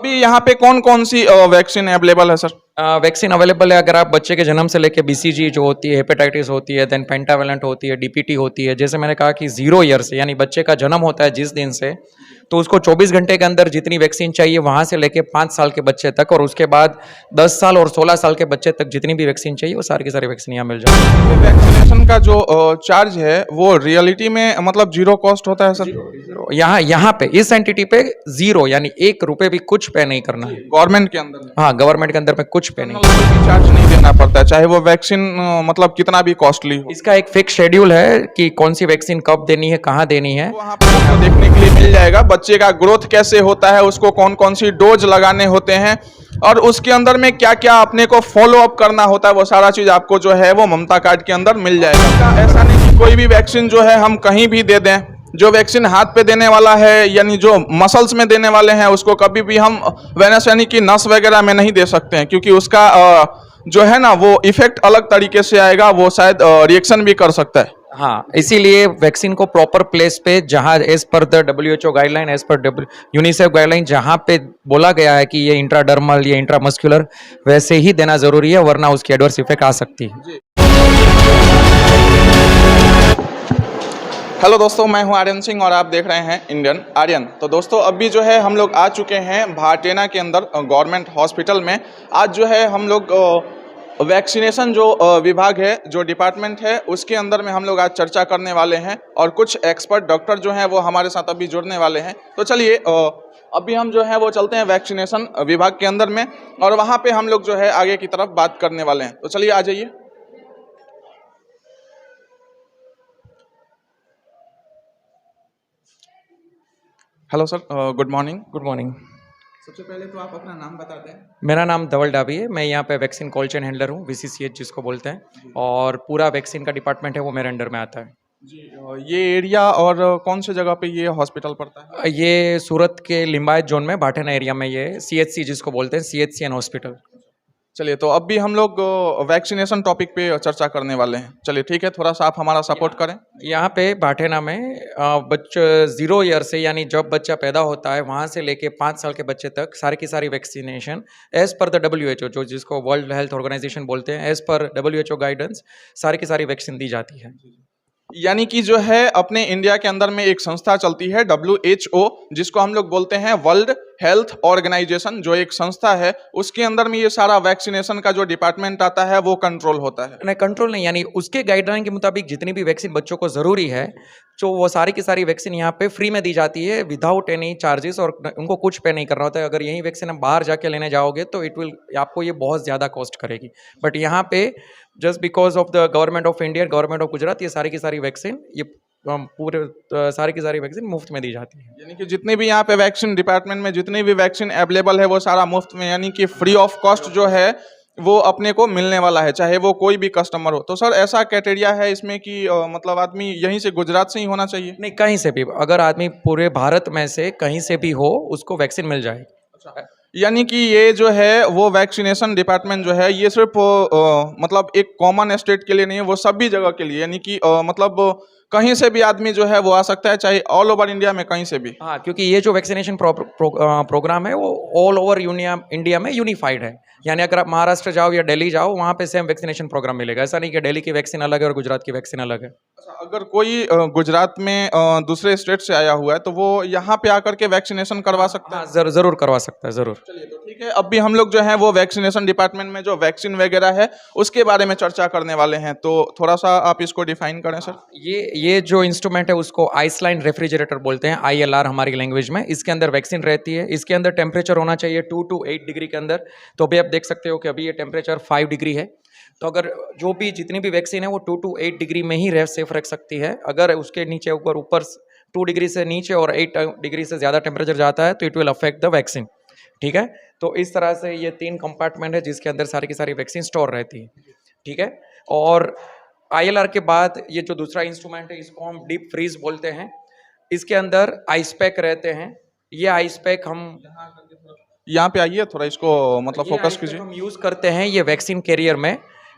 अभी यहाँ पे कौन कौन सी वैक्सीन अवेलेबल है सर? वैक्सीन अवेलेबल है। अगर आप बच्चे के जन्म से लेके बीसीजी जो होती है, हेपेटाइटिस होती है, देन पेंटावेलेंट होती है, डीपीटी होती है। जैसे मैंने कहा कि 0 ईयर से, यानी बच्चे का जन्म होता है जिस दिन से, तो उसको 24 घंटे के अंदर जितनी वैक्सीन चाहिए वहां से लेके 5 साल के बच्चे तक, और उसके बाद 10 साल और 16 साल के बच्चे तक जितनी भी वैक्सीन चाहिए वो सारी की सारी वैक्सीन यहाँ मिल जाती है। वैक्सीनेशन का जो चार्ज है वो रियलिटी में मतलब जीरो कॉस्ट होता है सर? यहाँ पे इस एंटिटी पे 0, यानी 1 रुपए भी कुछ पे नहीं करना है। गवर्नमेंट के अंदर? हाँ, गवर्नमेंट के अंदर में कुछ पे नहीं। चार्ज नहीं देना पड़ता है चाहे वो वैक्सीन मतलब कितना भी कॉस्टली हो? इसका एक फिक्स शेड्यूल है कि कौन सी वैक्सीन कब देनी है, कहाँ देनी है। वहाँ पे आपको देखने के लिए मिल जाएगा बच्चे का ग्रोथ कैसे होता है, उसको कौन कौन सी डोज लगाने होते हैं, और उसके अंदर में क्या क्या अपने को फॉलो अप करना होता है, वो सारा चीज आपको जो है वो ममता कार्ड के अंदर मिल जाएगा। ऐसा नहीं कि कोई भी वैक्सीन जो है हम कहीं भी दे दें। जो वैक्सीन हाथ पे देने वाला है यानी जो मसल्स में देने वाले हैं उसको कभी भी हम वेनस यानी कि नस वगैरह में नहीं दे सकते हैं, क्योंकि उसका जो है ना वो इफेक्ट अलग तरीके से आएगा, वो शायद रिएक्शन भी कर सकता है। हाँ, इसीलिए वैक्सीन को प्रॉपर प्लेस पे, जहां as per the WHO guideline, as per UNICEF guideline, जहां पे बोला गया है कि ये इंट्राडर्मल, ये इंट्रामस्कुलर, वैसे ही देना जरूरी है, वरना उसकी एडवर्स इफेक्ट आ सकती है। हेलो दोस्तों, मैं हूं आर्यन सिंह और आप देख रहे हैं इंडियन आर्यन। तो दोस्तों अभी जो है हम लोग आ चुके हैं भाटेना के अंदर गवर्नमेंट हॉस्पिटल में। आज जो है हम लोग वैक्सीनेशन जो विभाग है, जो डिपार्टमेंट है, उसके अंदर में हम लोग आज चर्चा करने वाले हैं और कुछ एक्सपर्ट डॉक्टर जो हैं वो हमारे साथ अभी जुड़ने वाले हैं। तो चलिए अभी हम जो है वो चलते हैं वैक्सीनेशन विभाग के अंदर में और वहाँ पे हम लोग जो है आगे की तरफ बात करने वाले हैं। तो चलिए आ जाइए। Hello sir, good morning. Good morning. सबसे पहले तो आप अपना नाम बता दें। मेरा नाम धवल डाबी है। मैं यहाँ पे वैक्सीन कोल्ड चेन हैंडलर हूँ, VCCH जिसको बोलते हैं, और पूरा वैक्सीन का डिपार्टमेंट है वो मेरे अंडर में आता है जी। ये एरिया और कौन से जगह पे ये हॉस्पिटल पड़ता है? ये सूरत के लिम्बायत जोन में भाटेना एरिया में, ये CHC जिसको बोलते हैं, CHC एंड हॉस्पिटल। चलिए, तो अब भी हम लोग वैक्सीनेशन टॉपिक पे चर्चा करने वाले हैं। चलिए ठीक है, थोड़ा सा आप हमारा सपोर्ट करें। यहाँ पे भाटेना में बच्चे 0 ईयर से, यानी जब बच्चा पैदा होता है वहाँ से लेके 5 साल के बच्चे तक सारी की सारी vaccination as per the WHO, जो जिसको वर्ल्ड हेल्थ ऑर्गेनाइजेशन बोलते हैं, एज पर WHO गाइडेंस सारी की सारी वैक्सीन दी जाती है। यानी कि जो है अपने इंडिया के अंदर में एक संस्था चलती है WHO, जिसको हम लोग बोलते हैं वर्ल्ड हेल्थ ऑर्गेनाइजेशन, जो एक संस्था है, उसके अंदर में ये सारा वैक्सीनेशन का जो डिपार्टमेंट आता है वो कंट्रोल होता है। नहीं, कंट्रोल नहीं, यानी उसके गाइडलाइन के मुताबिक जितनी भी वैक्सीन बच्चों को ज़रूरी है, तो वो सारी की सारी वैक्सीन यहाँ पे फ्री में दी जाती है विदाउट एनी चार्जेस, और उनको कुछ पे नहीं करना होता है। अगर यही वैक्सीन आप बाहर जाके लेने जाओगे तो आपको ये बहुत ज़्यादा कॉस्ट करेगी। बट यहाँ पे just because of the government of India, government of Gujarat, ये सारी की सारी वैक्सीन, ये पूरे सारी की सारी वैक्सीन मुफ्त में दी जाती है। यानी कि जितने भी यहाँ पे वैक्सीन डिपार्टमेंट में जितनी भी वैक्सीन अवेलेबल है वो सारा मुफ्त में, यानी कि फ्री ऑफ कॉस्ट जो है वो अपने को मिलने वाला है, चाहे वो कोई भी कस्टमर हो। तो सर ऐसा क्राइटेरिया है इसमें कि मतलब आदमी यहीं से गुजरात से ही होना चाहिए? नहीं, कहीं से भी, अगर आदमी पूरे भारत में से कहीं से भी हो उसको वैक्सीन मिल जाएगी। अच्छा, यानी कि ये जो है वो वैक्सीनेशन डिपार्टमेंट जो है ये सिर्फ मतलब एक कॉमन स्टेट के लिए नहीं है, वो सभी जगह के लिए, यानी कि मतलब कहीं से भी आदमी जो है वो आ सकता है, चाहे ऑल ओवर इंडिया में कहीं से भी। हाँ, क्योंकि ये जो वैक्सीनेशन प्रोग्राम है वो ऑल ओवर इंडिया में यूनिफाइड है। यानी अगर आप महाराष्ट्र जाओ या दिल्ली जाओ, वहाँ पे सेम वैक्सीनेशन प्रोग्राम मिलेगा। ऐसा नहीं कि दिल्ली की वैक्सीन अलग है और गुजरात की वैक्सीन अलग है। अच्छा, अगर कोई गुजरात में दूसरे स्टेट से आया हुआ है तो वो यहाँ पे आकर के वैक्सीनेशन करवा सकता है? हाँ, जरूर करवा सकता है, जरूर। चलिए तो ठीक है, अब भी हम लोग जो है वो वैक्सीनेशन डिपार्टमेंट में जो वैक्सीन वगैरह है उसके बारे में चर्चा करने वाले हैं। तो थोड़ा सा आप इसको डिफाइन करें सर। ये जो इंस्ट्रूमेंट है उसको आइसलाइन रेफ्रिजरेटर बोलते हैं, ILR हमारी लैंग्वेज में। इसके अंदर वैक्सीन रहती है। इसके अंदर टेम्परेचर होना चाहिए 2 to 8 डिग्री के अंदर। तो अभी आप देख सकते हो कि अभी ये टेम्परेचर 5 डिग्री है। तो अगर जो भी जितनी भी वैक्सीन है वो 2 to 8 डिग्री में ही सेफ रख सकती है। अगर उसके नीचे ऊपर 2 डिग्री से नीचे और 8 डिग्री से ज़्यादा टेम्परेचर जाता है तो it will affect the vaccine. ठीक है, तो इस तरह से ये 3 कंपार्टमेंट है जिसके अंदर सारी की सारी वैक्सीन स्टोर रहती है। ठीक है, और ILR के बाद ये जो दूसरा इंस्ट्रूमेंट है इसको हम डीप फ्रीज बोलते हैं। इसके अंदर आइस पैक रहते हैं। ये आइस पैक हम यहाँ पे आइए, थोड़ा इसको मतलब फोकस कीजिए। हम यूज़ करते हैं ये वैक्सीन कैरियर में।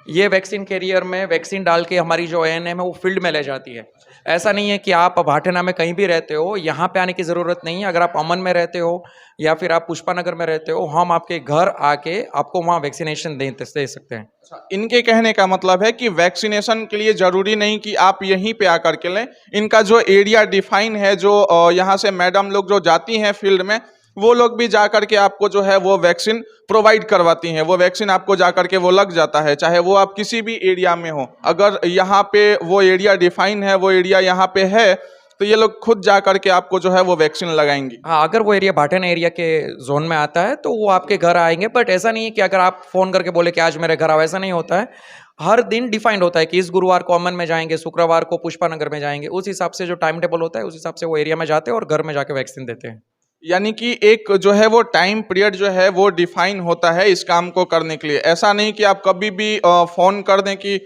ये वैक्सीन कैरियर में वैक्सीन डाल के हमारी जो एएनएम है वो फील्ड में ले जाती है। ऐसा नहीं है कि आप भाटेना में कहीं भी रहते हो, यहाँ पे आने की ज़रूरत नहीं है। अगर आप अमन में रहते हो या फिर आप पुष्पानगर में रहते हो, हम आपके घर आके आपको वहाँ वैक्सीनेशन दे सकते हैं। इनके कहने का मतलब है कि वैक्सीनेशन के लिए जरूरी नहीं कि आप यहीं पे आकर के लें। इनका जो एरिया डिफाइन है, जो यहाँ से मैडम लोग जो जाती हैं फील्ड में, वो लोग भी जा करके आपको जो है वो वैक्सीन प्रोवाइड करवाती हैं। वो वैक्सीन आपको जा करके वो लग जाता है, चाहे वो आप किसी भी एरिया में हो। अगर यहाँ पे वो एरिया डिफाइन है, वो एरिया यहाँ पे है, तो ये लोग खुद जा करके आपको जो है वो वैक्सीन लगाएंगे। हाँ, अगर वो एरिया भाटेना एरिया के जोन में आता है तो वो आपके घर आएंगे। बट ऐसा नहीं है कि अगर आप फ़ोन करके बोले कि आज मेरे घर आओ, ऐसा नहीं होता है। हर दिन डिफाइंड होता है कि इस गुरुवार को अमन में जाएंगे, शुक्रवार को पुष्पानगर में जाएंगे। उस हिसाब से जो टाइम टेबल होता है, उस हिसाब से वो एरिया में जाते हैं और घर में जाके वैक्सीन देते हैं। यानी कि एक जो है वो टाइम पीरियड जो है वो डिफाइन होता है इस काम को करने के लिए। ऐसा नहीं कि आप कभी भी फ़ोन कर दें कि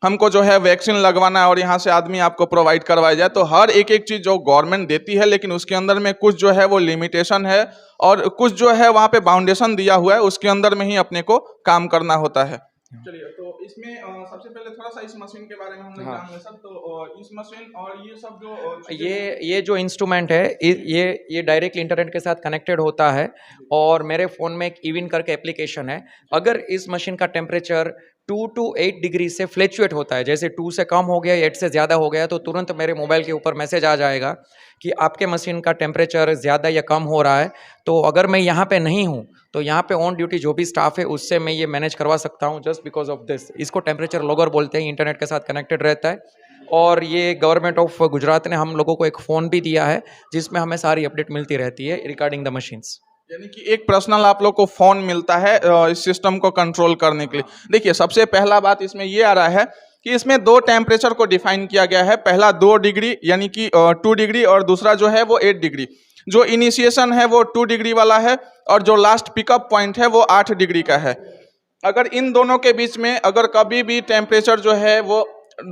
हमको जो है वैक्सीन लगवाना है और यहाँ से आदमी आपको प्रोवाइड करवाया जाए। तो हर एक एक चीज़ जो गवर्नमेंट देती है, लेकिन उसके अंदर में कुछ जो है वो लिमिटेशन है और कुछ जो है वहाँ पे बाउंडेशन दिया हुआ है, उसके अंदर में ही अपने को काम करना होता है। चलिए, तो इसमें सबसे पहले थोड़ा सा इस मशीन के बारे में हम लोग जान लें सर। तो इस मशीन और ये सब जो ये जो इंस्ट्रूमेंट है, ये डायरेक्टली इंटरनेट के साथ कनेक्टेड होता है और मेरे फ़ोन में एक इविन करके एप्लीकेशन है। अगर इस मशीन का टेम्परेचर 2 to 8 डिग्री से फ्लैक्चुएट होता है, जैसे 2 से कम हो गया, 8 से ज़्यादा हो गया, तो तुरंत मेरे मोबाइल के ऊपर मैसेज आ जाएगा कि आपके मशीन का टेम्परेचर ज़्यादा या कम हो रहा है। तो अगर मैं यहाँ पे नहीं हूँ तो यहाँ पे ऑन ड्यूटी जो भी स्टाफ है उससे मैं ये मैनेज करवा सकता हूँ, जस्ट बिकॉज ऑफ दिस। इसको टेम्परेचर लॉगर बोलते हैं, इंटरनेट के साथ कनेक्टेड रहता है। और ये गवर्नमेंट ऑफ गुजरात ने हम लोगों को एक फ़ोन भी दिया है जिसमें हमें सारी अपडेट मिलती रहती है रिगार्डिंग द मशीन्स। यानी कि एक पर्सनल आप लोग को फोन मिलता है इस सिस्टम को कंट्रोल करने के लिए। देखिए, सबसे पहला बात इसमें ये आ रहा है कि इसमें दो टेम्परेचर को डिफाइन किया गया है। पहला 2 डिग्री यानी कि 2 डिग्री और दूसरा जो है वो 8 डिग्री। जो इनिशिएशन है वो 2 डिग्री वाला है और जो लास्ट पिकअप पॉइंट है वो 8 डिग्री का है। अगर इन दोनों के बीच में अगर कभी भी टेम्परेचर जो है वो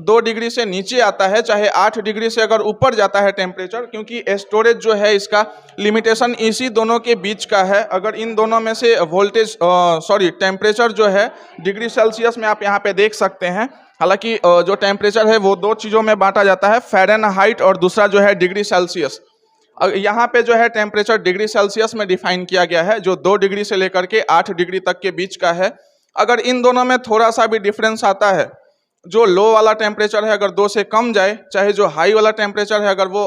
2 डिग्री से नीचे आता है, चाहे 8 डिग्री से अगर ऊपर जाता है टेम्परेचर, क्योंकि स्टोरेज जो है इसका लिमिटेशन इसी दोनों के बीच का है। अगर इन दोनों में से वोल्टेज टेम्परेचर जो है डिग्री सेल्सियस में आप यहाँ पे देख सकते हैं। हालांकि जो टेम्परेचर है वो 2 चीज़ों में बांटा जाता है, फ़ारेनहाइट और दूसरा जो है डिग्री सेल्सियस। यहाँ पे जो है टेम्परेचर डिग्री सेल्सियस में डिफाइन किया गया है, जो 2 डिग्री से लेकर के 8 डिग्री तक के बीच का है। अगर इन दोनों में थोड़ा सा भी डिफरेंस आता है, जो लो वाला टेम्परेचर है अगर 2 से कम जाए, चाहे जो हाई वाला टेम्परेचर है अगर वो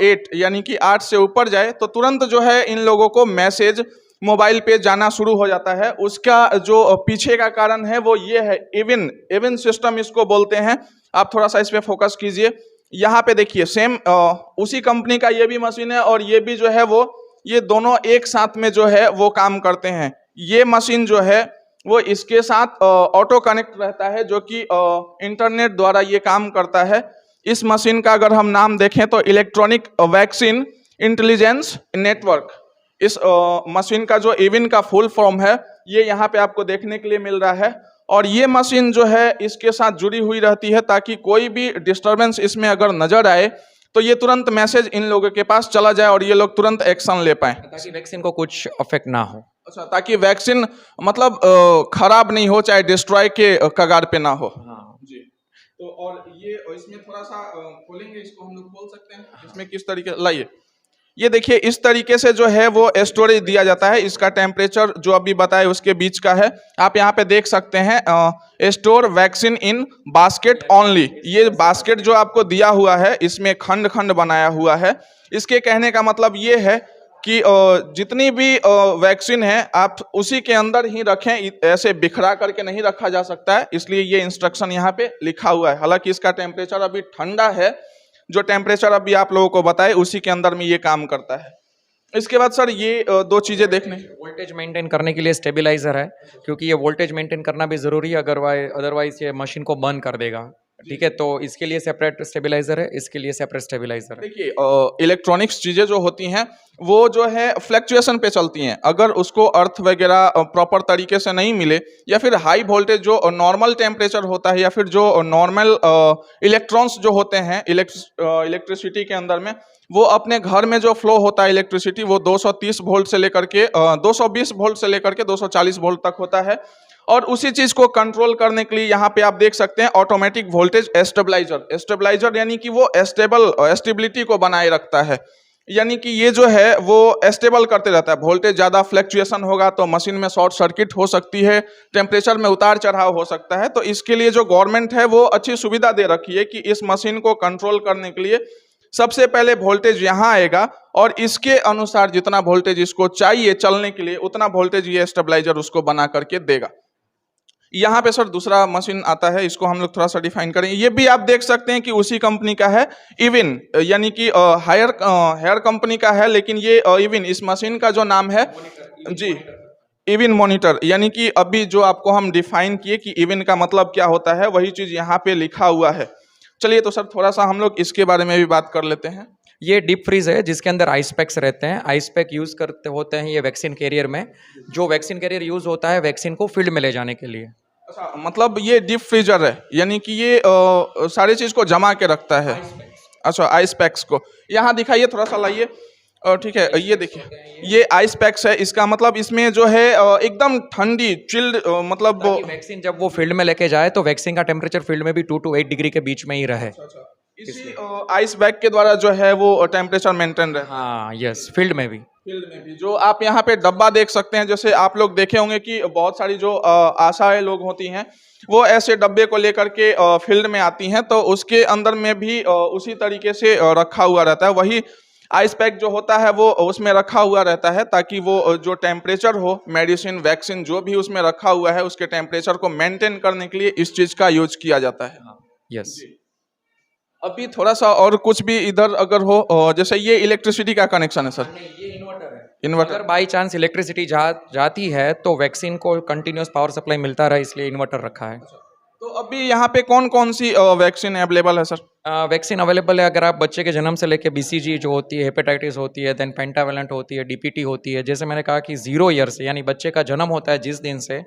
8 यानी कि 8 से ऊपर जाए, तो तुरंत जो है इन लोगों को मैसेज मोबाइल पे जाना शुरू हो जाता है। उसका जो पीछे का कारण है वो ये है, इवन सिस्टम इसको बोलते हैं। आप थोड़ा सा इस पे फोकस कीजिए। यहाँ पे देखिए, सेम उसी कंपनी का ये भी मशीन है और ये भी जो है वो, ये दोनों एक साथ में जो है वो काम करते हैं। ये मशीन जो है वो इसके साथ ऑटो कनेक्ट रहता है, जो कि इंटरनेट द्वारा ये काम करता है। इस मशीन का अगर हम नाम देखें तो इलेक्ट्रॉनिक वैक्सीन इंटेलिजेंस नेटवर्क। इस मशीन का जो इविन का फुल फॉर्म है ये यहाँ पे आपको देखने के लिए मिल रहा है। और ये मशीन जो है इसके साथ जुड़ी हुई रहती है, ताकि कोई भी डिस्टर्बेंस इसमें अगर नजर आए तो ये तुरंत मैसेज इन लोगों के पास चला जाए और ये लोग तुरंत एक्शन ले पाए, ताकि वैक्सीन को कुछ अफेक्ट ना हो। अच्छा, ताकि वैक्सीन मतलब खराब नहीं हो, चाहे डिस्ट्रॉय के कगार पे ना हो। हाँ जी। तो और ये इसमें थोड़ा सा खोलेंगे, इसको हम लोग खोल सकते हैं। इसमें किस तरीके, लाइए ये देखिए, इस तरीके से जो है वो स्टोरेज दिया जाता है। इसका टेम्परेचर जो अभी बताए उसके बीच का है। आप यहाँ पे देख सकते हैं, स्टोर वैक्सीन इन बास्केट ओनली। ये बास्केट जो आपको दिया हुआ है इसमें खंड खंड बनाया हुआ है। इसके कहने का मतलब ये है कि जितनी भी वैक्सीन है आप उसी के अंदर ही रखें, ऐसे बिखरा करके नहीं रखा जा सकता है। इसलिए ये इंस्ट्रक्शन यहाँ पे लिखा हुआ है। हालांकि इसका टेम्परेचर अभी ठंडा है, जो टेम्परेचर अभी आप लोगों को बताए उसी के अंदर में ये काम करता है। इसके बाद सर ये 2 चीजें देखने, वोल्टेज मेंटेन करने के लिए स्टेबलाइजर है, क्योंकि ये वोल्टेज मेंटेन करना भी जरूरी है, अदरवाइज ये मशीन को बर्न कर देगा। ठीक है, तो इसके लिए सेपरेट स्टेबलाइजर है, इसके लिए सेपरेट स्टेबलाइजर है। देखिए, इलेक्ट्रॉनिक्स चीजें जो होती हैं वो जो है फ्लैक्चुएशन पे चलती हैं। अगर उसको अर्थ वगैरह प्रॉपर तरीके से नहीं मिले, या फिर हाई वोल्टेज जो नॉर्मल टेम्परेचर होता है, या फिर जो नॉर्मल इलेक्ट्रॉन्स जो होते हैं इलेक्ट्रिसिटी के अंदर में, वो अपने घर में जो फ्लो होता है इलेक्ट्रिसिटी वो 230 वोल्ट से लेकर के 220 वोल्ट से लेकर के 240 वोल्ट तक होता है। और उसी चीज़ को कंट्रोल करने के लिए यहाँ पे आप देख सकते हैं ऑटोमेटिक वोल्टेज स्टेबलाइजर। स्टेबलाइजर यानी कि वो स्टेबिलिटी को बनाए रखता है, यानी कि ये जो है वो स्टेबल करते रहता है। वोल्टेज ज़्यादा फ्लक्चुएशन होगा तो मशीन में शॉर्ट सर्किट हो सकती है, टेम्परेचर में उतार चढ़ाव हो सकता है। तो इसके लिए जो गवर्नमेंट है वो अच्छी सुविधा दे रखी है कि इस मशीन को कंट्रोल करने के लिए सबसे पहले वोल्टेज यहाँ आएगा और इसके अनुसार जितना वोल्टेज इसको चाहिए चलने के लिए उतना वोल्टेज ये स्टेबलाइजर उसको बना करके देगा। यहाँ पे सर दूसरा मशीन आता है, इसको हम लोग थोड़ा सा डिफाइन करें। ये भी आप देख सकते हैं कि उसी कंपनी का है, इविन, यानी कि हायर कंपनी का है, लेकिन ये इविन इस मशीन का जो नाम है जी इविन मॉनिटर, यानी कि अभी जो आपको हम डिफाइन किए कि इविन का मतलब क्या होता है वही चीज़ यहाँ पे लिखा हुआ है। चलिए तो सर थोड़ा सा हम लोग इसके बारे में भी बात कर लेते हैं। ये डीप फ्रीज है जिसके अंदर आइस पैक्स रहते हैं। आइस पैक यूज़ करते होते हैं ये वैक्सीन कैरियर में। जो वैक्सीन कैरियर यूज़ होता है वैक्सीन को फील्ड में ले जाने के लिए। अच्छा, मतलब ये डीप फ्रीजर है, यानी कि ये सारी चीज़ को जमा के रखता है। अच्छा, आइस पैक्स को यहाँ दिखाइए, थोड़ा सा लाइए। ठीक है, ये देखिए ये आइस पैक्स है। इसका मतलब इसमें जो है एकदम ठंडी चिल्ड, मतलब वैक्सीन जब वो फील्ड में लेके जाए तो वैक्सीन का टेम्परेचर फील्ड में भी 2 to 8 डिग्री के बीच में ही रहे। इसी आइस बैग के द्वारा जो है वो टेम्परेचर मेंटेन रहे। हाँ, यस, फील्ड में भी। जो आप यहाँ पे डब्बा देख सकते हैं, जैसे आप लोग देखे होंगे कि बहुत सारी जो आशाएं लोग होती हैं वो ऐसे डब्बे को लेकर के फील्ड में आती हैं, तो उसके अंदर में भी उसी तरीके से रखा हुआ रहता है। वही आइस पैक जो होता है वो उसमें रखा हुआ रहता है ताकि वो जो टेम्परेचर हो, मेडिसिन वैक्सीन जो भी उसमें रखा हुआ है उसके टेम्परेचर को मेंटेन करने के लिए इस चीज़ का यूज किया जाता है। यस। अभी थोड़ा सा और कुछ भी इधर अगर हो, जैसे ये इलेक्ट्रिसिटी का कनेक्शन है सर। ये इन्वर्टर है। इन्वर्टर, अगर बाई चांस इलेक्ट्रिसिटी जाती है तो वैक्सीन को कंटिन्यूस पावर सप्लाई मिलता रहा, इसलिए इन्वर्टर रखा है। तो अभी यहाँ पे कौन कौन सी वैक्सीन अवेलेबल है सर? वैक्सीन अवेलेबल है अगर आप बच्चे के जन्म से लेके BCG जो होती है, हेपेटाइटिस होती है, देन पेंटावेलेंट होती है, DPT होती है। जैसे मैंने कहा कि 0 ईयर से, यानी बच्चे का जन्म होता है जिस दिन से,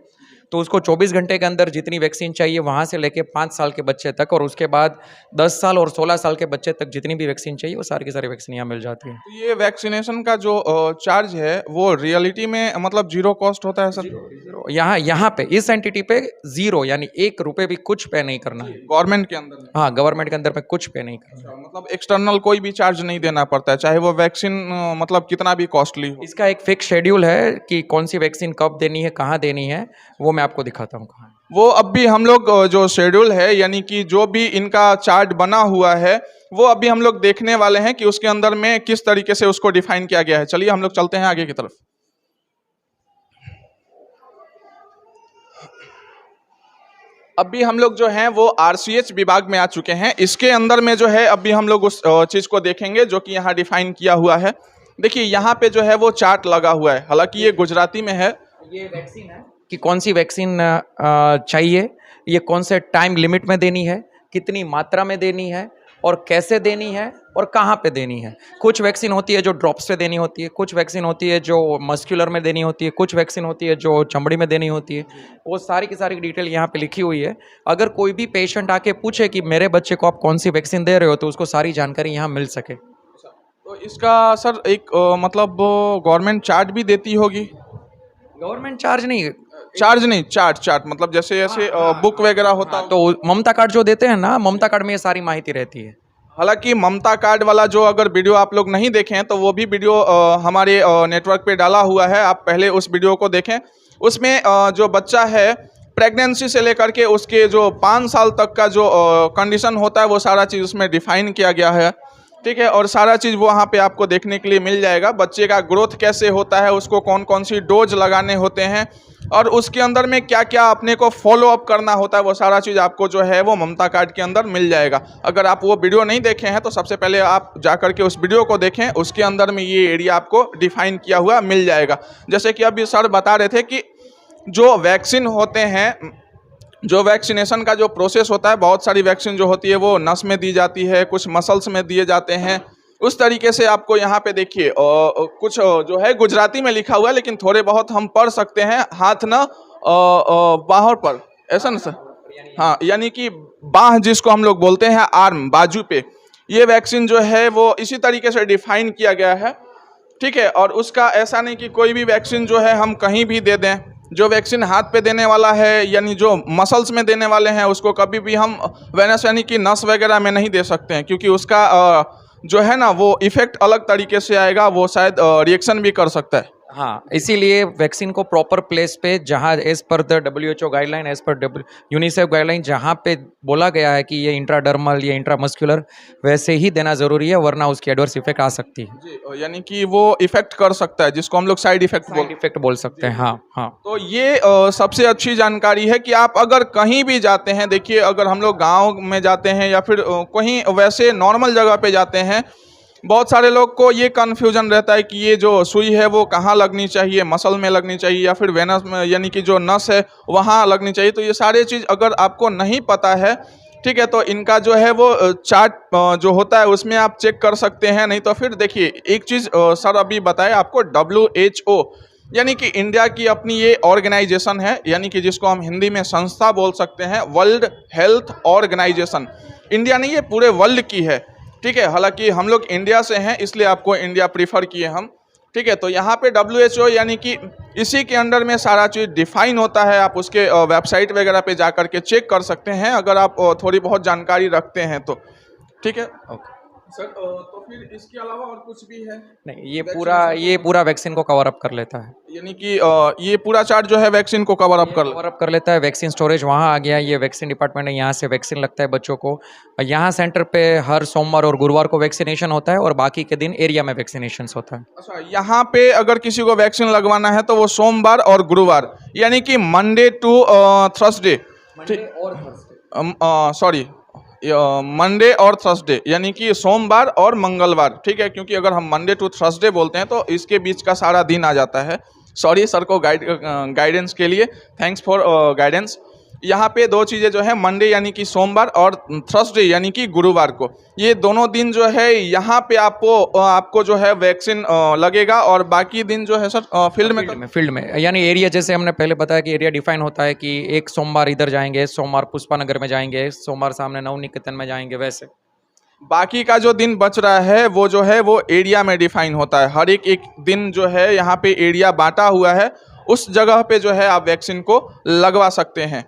तो उसको 24 घंटे के अंदर जितनी वैक्सीन चाहिए वहाँ से लेके 5 साल के बच्चे तक, और उसके बाद 10 साल और 16 साल के बच्चे तक जितनी भी वैक्सीन चाहिए वो सारी की सारी वैक्सीन यहाँ मिल जाती है। तो ये वैक्सीनेशन का जो चार्ज है वो रियलिटी में मतलब 0 कॉस्ट होता है सर? यहाँ पे इस एंटिटी पे 0, यानी 1 रुपए भी कुछ पे नहीं करना है गवर्नमेंट के अंदर? हाँ, गवर्नमेंट के अंदर में कुछ पे नहीं करना। मतलब एक्सटर्नल कोई भी चार्ज नहीं देना पड़ता है, चाहे वो वैक्सीन मतलब कितना भी कॉस्टली हो? इसका एक फिक्स शेड्यूल है कि कौन सी वैक्सीन कब देनी है, कहाँ देनी है, वो मैं आपको दिखाता हूँ कहाँ। वो अब भी हम लोग जो शेड्यूल है, यानी कि जो भी इनका चार्ट बना हुआ है वो अभी हम लोग देखने वाले हैं कि उसके अंदर में किस तरीके से उसको डिफाइन किया गया है। चलिए हम लोग चलते हैं आगे की तरफ। अभी हम लोग जो हैं वो RCH विभाग में आ चुके हैं। इसके अंदर में जो है अभी हम लोग उस चीज़ को देखेंगे जो कि यहाँ डिफाइन किया हुआ है। देखिए यहाँ पे जो है वो चार्ट लगा हुआ है, हालांकि ये गुजराती में है। ये वैक्सीन है कि कौन सी वैक्सीन चाहिए, ये कौन से टाइम लिमिट में देनी है, कितनी मात्रा में देनी है, और कैसे देनी है, और कहाँ पे देनी है। कुछ वैक्सीन होती है जो ड्रॉप्स से देनी होती है, कुछ वैक्सीन होती है जो मस्कुलर में देनी होती है, कुछ वैक्सीन होती है जो चमड़ी में देनी होती है। वो सारी की सारी डिटेल यहाँ पे लिखी हुई है। अगर कोई भी पेशेंट आके पूछे कि मेरे बच्चे को आप कौन सी वैक्सीन दे रहे हो, तो उसको सारी जानकारी यहाँ मिल सके। तो इसका सर एक मतलब गवर्नमेंट चार्ट भी देती होगी? गवर्नमेंट चार्ज नहीं, चार्ट मतलब जैसे बुक वगैरह होता है। तो ममता कार्ड जो देते हैं ना, ममता कार्ड में ये सारी माहिती रहती है। हालांकि ममता कार्ड वाला जो अगर वीडियो आप लोग नहीं देखें तो वो भी वीडियो हमारे नेटवर्क पे डाला हुआ है, आप पहले उस वीडियो को देखें। उसमें जो बच्चा है प्रेगनेंसी से लेकर के उसके जो 5 साल तक का जो कंडीशन होता है वो सारा चीज़ उसमें डिफाइन किया गया है, ठीक है। और सारा चीज़ वहाँ पे आपको देखने के लिए मिल जाएगा। बच्चे का ग्रोथ कैसे होता है, उसको कौन कौन सी डोज लगाने होते हैं, और उसके अंदर में क्या क्या अपने को फॉलो अप करना होता है, वो सारा चीज़ आपको जो है वो ममता कार्ड के अंदर मिल जाएगा। अगर आप वो वीडियो नहीं देखे हैं तो सबसे पहले आप जाकर के उस वीडियो को देखें, उसके अंदर में ये एरिया आपको डिफाइन किया हुआ मिल जाएगा। जैसे कि अभी सर बता रहे थे कि जो वैक्सीन होते हैं, जो वैक्सीनेशन का जो प्रोसेस होता है, बहुत सारी वैक्सीन जो होती है वो नस में दी जाती है, कुछ मसल्स में दिए जाते हैं। उस तरीके से आपको यहाँ पे देखिए कुछ जो है गुजराती में लिखा हुआ है, लेकिन थोड़े बहुत हम पढ़ सकते हैं। हाथ ना बाहों पर, ऐसा ना सर? हाँ, यानी कि बाह जिसको हम लोग बोलते हैं, आर्म, बाजू पे ये वैक्सीन जो है वो इसी तरीके से डिफाइन किया गया है, ठीक है। और उसका ऐसा नहीं कि कोई भी वैक्सीन जो है हम कहीं भी दे दें। जो वैक्सीन हाथ पे देने वाला है यानी जो मसल्स में देने वाले हैं उसको कभी भी हम वेनस यानी कि नस वगैरह में नहीं दे सकते हैं, क्योंकि उसका जो है ना वो इफेक्ट अलग तरीके से आएगा, वो शायद रिएक्शन भी कर सकता है। हाँ, इसीलिए वैक्सीन को प्रॉपर प्लेस पे जहाँ as per the WHO guideline, as per UNICEF guideline जहाँ पे बोला गया है कि ये इंट्राडर्मल या इंट्रामस्कुलर वैसे ही देना ज़रूरी है, वरना उसकी एडवर्स इफेक्ट आ सकती है। जी, यानी कि वो इफेक्ट कर सकता है जिसको हम लोग साइड इफेक्ट बोल सकते हैं। हाँ हाँ। तो ये सबसे अच्छी जानकारी है कि आप अगर कहीं भी जाते हैं, देखिए अगर हम लोग गाँव में जाते हैं या फिर कहीं वैसे नॉर्मल जगह पे जाते हैं, बहुत सारे लोग को ये कन्फ्यूजन रहता है कि ये जो सुई है वो कहाँ लगनी चाहिए, मसल में लगनी चाहिए या फिर वेनस में यानी कि जो नस है वहाँ लगनी चाहिए। तो ये सारे चीज़ अगर आपको नहीं पता है, ठीक है, तो इनका जो है वो चार्ट जो होता है उसमें आप चेक कर सकते हैं। नहीं तो फिर देखिए एक चीज़ सर अभी बताए आपको, WHO यानी कि इंडिया की अपनी ये ऑर्गेनाइजेशन है, यानी कि जिसको हम हिंदी में संस्था बोल सकते हैं, वर्ल्ड हेल्थ ऑर्गेनाइजेशन। इंडिया नहीं, ये पूरे वर्ल्ड की है, ठीक है। हालांकि हम लोग इंडिया से हैं इसलिए आपको इंडिया प्रीफर किए हम, ठीक है। तो यहाँ पे WHO यानी कि इसी के अंडर में सारा चीज़ डिफाइन होता है। आप उसके वेबसाइट वगैरह पे जा कर के चेक कर सकते हैं अगर आप थोड़ी बहुत जानकारी रखते हैं तो, ठीक है। ओके सर तो फिर इसके अलावा और कुछ भी है? नहीं, ये पूरा वैक्सीन को कवर अप कर लेता है। यानी कि ये पूरा चार्ट जो है वैक्सीन को कवर अप कर लेता है। वैक्सीन स्टोरेज वहाँ आ गया, ये वैक्सीन डिपार्टमेंट है, यहाँ से वैक्सीन लगता है बच्चों को। यहाँ सेंटर पे हर सोमवार और गुरुवार को वैक्सीनेशन होता है और बाकी के दिन एरिया में वैक्सीनेशन होता है। अच्छा, यहाँ पे अगर किसी को वैक्सीन लगवाना है तो वो सोमवार और गुरुवार यानी कि Monday to Thursday, sorry Monday और थर्सडे यानी कि सोमवार और मंगलवार, ठीक है। क्योंकि अगर हम मंडे टू थर्सडे बोलते हैं तो इसके बीच का सारा दिन आ जाता है। सॉरी सर को गाइडेंस के लिए, थैंक्स फॉर गाइडेंस। यहाँ पे दो चीज़ें जो है, मंडे यानी कि सोमवार और थर्सडे यानी कि गुरुवार को, ये दोनों दिन जो है यहाँ पे आपको जो है वैक्सीन लगेगा। और बाकी दिन जो है सर फील्ड में यानी एरिया, जैसे हमने पहले बताया कि एरिया डिफाइन होता है कि एक सोमवार इधर जाएंगे, सोमवार पुष्पानगर में जाएंगे, सोमवार सामने नवनिकेतन में जाएंगे, वैसे बाकी का जो दिन बच रहा है वो जो है वो एरिया में डिफाइन होता है। हर एक दिन जो है यहाँ पे एरिया बांटा हुआ है, उस जगह पे जो है आप वैक्सीन को लगवा सकते हैं।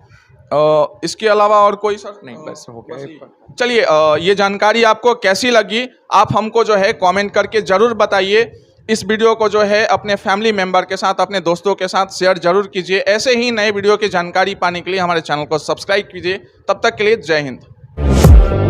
इसके अलावा और कोई सर? नहीं, बस हो गया। चलिए, ये जानकारी आपको कैसी लगी आप हमको जो है कमेंट करके ज़रूर बताइए। इस वीडियो को जो है अपने फैमिली मेंबर के साथ, अपने दोस्तों के साथ शेयर जरूर कीजिए। ऐसे ही नए वीडियो की जानकारी पाने के लिए हमारे चैनल को सब्सक्राइब कीजिए। तब तक के लिए जय हिंद।